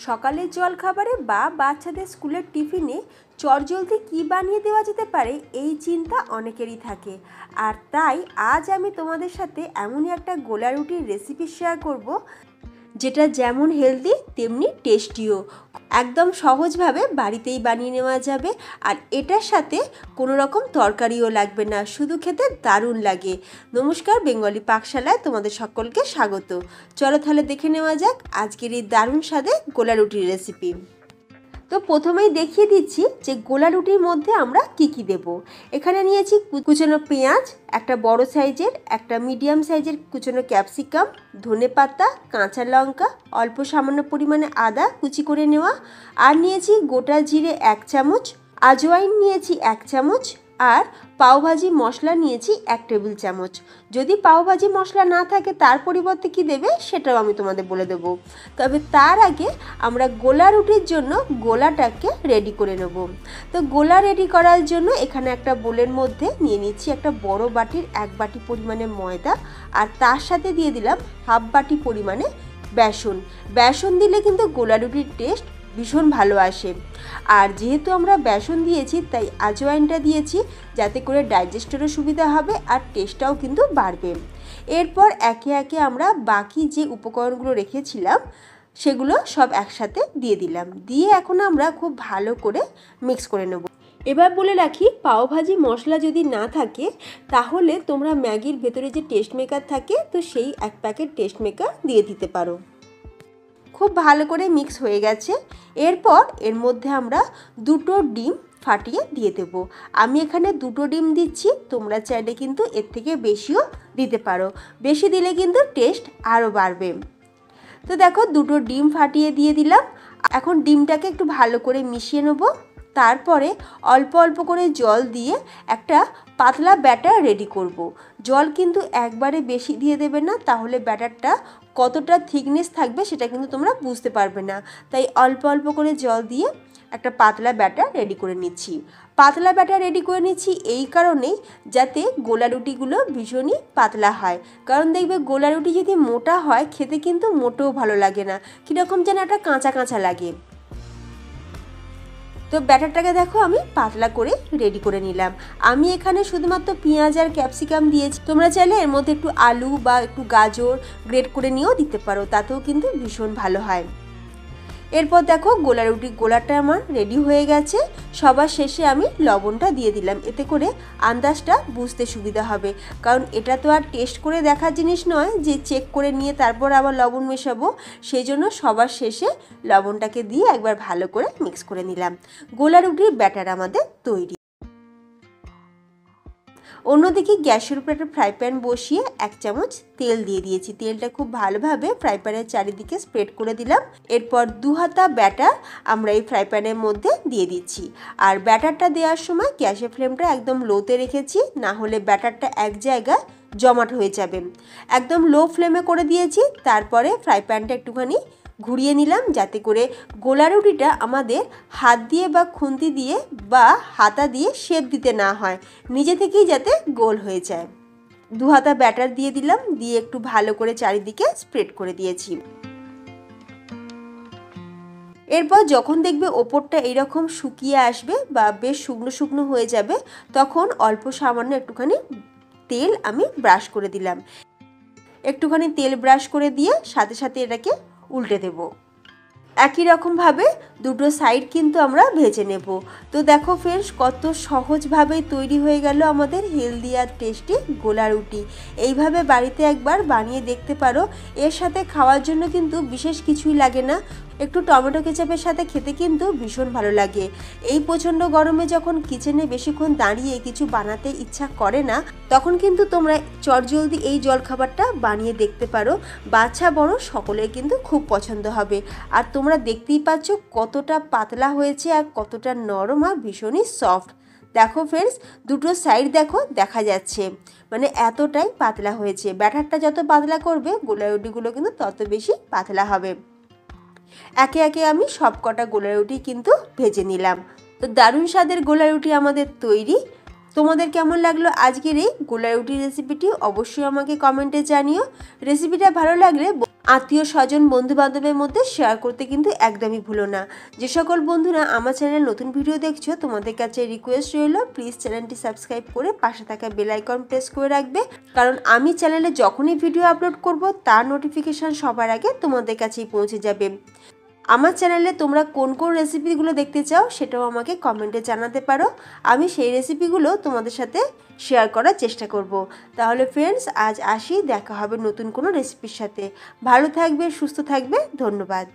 সকালের জলখাবারে বা বাচ্চাদের স্কুলের টিফিনে চটজলদি কী বানিয়ে দেওয়া যেতে পারে এই চিন্তা অনেকেরই থাকে। আর তাই আজ আমি তোমাদের সাথে এমনই একটা গোলা রুটির রেসিপি শেয়ার করব, যেটা যেমন হেলদি তেমনি টেস্টিও। একদম সহজভাবে বাড়িতেই বানিয়ে নেওয়া যাবে, আর এটার সাথে কোনো রকম তরকারিও লাগবে না, শুধু খেতে দারুণ লাগে। নমস্কার, বেঙ্গলি পাকশালায় তোমাদের সকলকে স্বাগত। চলো তাহলে দেখে নেওয়া যাক আজকের এই দারুণ স্বাদে গোলা রুটির রেসিপি। তো প্রথমেই দেখিয়ে দিচ্ছি যে গোলা রুটির মধ্যে আমরা কি কি দেব। এখানে নিয়েছি কুচনো পেঁয়াজ, একটা বড় সাইজের, একটা মিডিয়াম সাইজের কুচনো ক্যাপসিকাম, ধনেপাতা, কাঁচা লঙ্কা, অল্প সামান্য পরিমাণে আদা কুচি করে নেওয়া, আর নিয়েছি গোটা জিরে 1 চামচ, আজওয়াইন নিয়েছি 1 চামচ, আর পাওভাজি মশলা নিয়েছি 1 টেবিল চামচ। যদি পাওভাজি মশলা না থাকে তার পরিবর্তে কি দেবে সেটাও আমি তোমাদের বলে দেব। তবে তার আগে আমরা গোলা রুটির জন্য গোলাটাকে রেডি করে নেব। তো গোলা রেডি করার জন্য এখানে একটা বোলের মধ্যে নিয়ে নিচ্ছি একটা বড় বাটির 1 বাটি পরিমাণে ময়দা, আর তার সাথে দিয়ে দিলাম হাফ বাটি পরিমাণে বেসন। বেসন দিলে কিন্তু গোলা রুটির টেস্ট ভীষণ ভালো আসে। আর যেহেতু আমরা বেসন দিয়েছি তাই আজওয়াইনটা দিয়েছি, যাতে করে ডাইজেস্টেরও সুবিধা হবে আর টেস্টটাও কিন্তু বাড়বে। এরপর একে একে আমরা বাকি যে উপকরণগুলো রেখেছিলাম সেগুলো সব একসাথে দিয়ে দিলাম, দিয়ে এখন আমরা খুব ভালো করে মিক্স করে নেব। এবার বলে রাখি, পাওভাজি মশলা যদি না থাকে তাহলে তোমরা ম্যাগির ভেতরে যে টেস্ট মেকার থাকে তো সেই 1 প্যাকেট টেস্ট মেকার দিয়ে দিতে পারো। খুব ভালো করে মিক্স হয়ে গেছে। এরপর এর মধ্যে আমরা 2টো ডিম ফাটিয়ে দিয়ে দেব। আমি এখানে 2টো ডিম দিচ্ছি, তোমরা চাইলে কিন্তু এর থেকে বেশিও দিতে পারো, বেশি দিলে কিন্তু টেস্ট আরও বাড়বে। তো দেখো 2টো ডিম ফাটিয়ে দিয়ে দিলাম। এখন ডিমটাকে একটু ভালো করে মিশিয়ে নেব। তারপরে অল্প অল্প করে জল দিয়ে একটা পাতলা ব্যাটার রেডি করব। জল কিন্তু একবারে বেশি দিয়ে দেবে না, তাহলে ব্যাটারটা কতটা থিকনেস থাকবে সেটা কিন্তু তোমরা বুঝতে পারবে না। তাই অল্প অল্প করে জল দিয়ে একটা পাতলা ব্যাটার রেডি করে নিচ্ছি। পাতলা ব্যাটার রেডি করে নিচ্ছি এই কারণেই যাতে গোলা রুটিগুলো ভীষণই পাতলা হয়। কারণ দেখবে গোলা রুটি যদি মোটা হয় খেতে কিন্তু মোটেও ভালো লাগে না, কীরকম যেন একটা কাঁচা কাঁচা লাগে। তো ব্যাটারটাকে দেখো আমি পাতলা করে রেডি করে নিলাম। আমি এখানে শুধুমাত্র পেঁয়াজ আর ক্যাপসিকাম দিয়েছি, তোমরা চাইলে এর মধ্যে একটু আলু বা একটু গাজর গ্রেট করে নিয়েও দিতে পারো, তাতেও কিন্তু ভীষণ ভালো হয়। এরপর দেখো গোলা রুটির গোলাটা আমার রেডি হয়ে গেছে। সবার শেষে আমি লবণটা দিয়ে দিলাম, এতে করে আন্দাজটা বুঝতে সুবিধা হবে। কারণ এটা তো আর টেস্ট করে দেখার জিনিস নয় যে চেক করে নিয়ে তারপর আবার লবণ মেশাবো, সেই জন্য সবার শেষে লবণটাকে দিয়ে একবার ভালো করে মিক্স করে নিলাম। গোলা রুটির ব্যাটার আমাদের তৈরি। অন্যদিকে গ্যাসের উপর একটা ফ্রাই প্যান বসিয়ে 1 চামচ তেল দিয়ে দিয়েছি। তেলটা খুব ভালোভাবে ফ্রাই প্যানের চারিদিকে স্প্রেড করে দিলাম। এরপর 2 হাতা ব্যাটার আমরা এই ফ্রাই প্যানের মধ্যে দিয়ে দিচ্ছি। আর ব্যাটারটা দেওয়ার সময় গ্যাসের ফ্লেমটা একদম লোতে রেখেছি, না হলে ব্যাটারটা এক জায়গায় জমাট হয়ে যাবে। একদম লো ফ্লেমে করে দিয়েছি। তারপরে ফ্রাই প্যানটা একটুখানি ঘুরিয়ে নিলাম, যাতে করে গোলা রুটিটা আমাদের হাত দিয়ে বা খুন্তি দিয়ে বা হাতা দিয়ে শেপ দিতে না হয়, নিজে থেকেই যাতে গোল হয়ে যায়। 2 হাতা ব্যাটার দিয়ে দিলাম, দিয়ে একটু ভালো করে চারিদিকে স্প্রেড করে দিয়েছি। এরপর যখন দেখবে ওপরটা এইরকম শুকিয়ে আসবে বা বেশ শুকনো শুকনো হয়ে যাবে, তখন অল্প সামান্য একটুখানি তেল আমি ব্রাশ করে দিলাম। একটুখানি তেল ব্রাশ করে দিয়ে সাথে সাথে এটাকে উল্টে দেব। একই রকমভাবে 2টো সাইড কিন্তু আমরা ভেজে নেব। তো দেখো ফ্রেন্ডস, কত সহজভাবেই তৈরি হয়ে গেল আমাদের হেলদি আর টেস্টি গোলা রুটি। এইভাবে বাড়িতে একবার বানিয়ে দেখতে পারো। এর সাথে খাওয়ার জন্য কিন্তু বিশেষ কিছুই লাগে না, একটু টমেটো কেচাপের সাথে খেতে কিন্তু ভীষণ ভালো লাগে। এই প্রচণ্ড গরমে যখন কিচেনে বেশিক্ষণ দাঁড়িয়ে কিছু বানাতে ইচ্ছা করে না, তখন কিন্তু তোমরা চটজলদি এই জলখাবারটা বানিয়ে দেখতে পারো। বাচ্চা বড় সকলের কিন্তু খুব পছন্দ হবে। আর তোমরা দেখতেই পাচ্ছ কতটা পাতলা হয়েছে আর কতটা নরম আর ভীষণই সফট। দেখো ফ্রেন্ডস, 2টো সাইড দেখো দেখা যাচ্ছে, মানে এতটাই পাতলা হয়েছে। ব্যাটারটা যত পাতলা করবে গোলা রুটিগুলো কিন্তু তত বেশি পাতলা হবে। একে একে আমি সব কটা গোলা রুটি কিন্তু ভেজে নিলাম। তো দারুণ স্বাদের গোলা রুটি আমাদের তৈরি। তোমাদের কেমন লাগলো আজকের এই গোলা রুটির রেসিপিটি অবশ্যই আমাকে কমেন্টে জানিও। রেসিপিটা ভালো লাগলে আত্মীয় স্বজন বন্ধু বান্ধবের মধ্যে শেয়ার করতে কিন্তু একদমই ভুলো না। যে সকল বন্ধুরা আমার চ্যানেলে নতুন ভিডিও দেখছো, তোমাদের কাছে রিকোয়েস্ট রইল, প্লিজ চ্যানেলটি সাবস্ক্রাইব করে পাশে থাকা বেল আইকন প্রেস করে রাখবে, কারণ আমি চ্যানেলে যখনই ভিডিও আপলোড করব তার নোটিফিকেশান সবার আগে তোমাদের কাছেই পৌঁছে যাবে। আমার চ্যানেলে তোমরা কোন কোন রেসিপিগুলো দেখতে চাও সেটাও আমাকে কমেন্টে জানাতে পারো, আমি সেই রেসিপিগুলো তোমাদের সাথে শেয়ার করার চেষ্টা করব। তাহলে ফ্রেন্ডস, আজ আসি, দেখা হবে নতুন কোনো রেসিপির সাথে। ভালো থাকবে, সুস্থ থাকবে, ধন্যবাদ।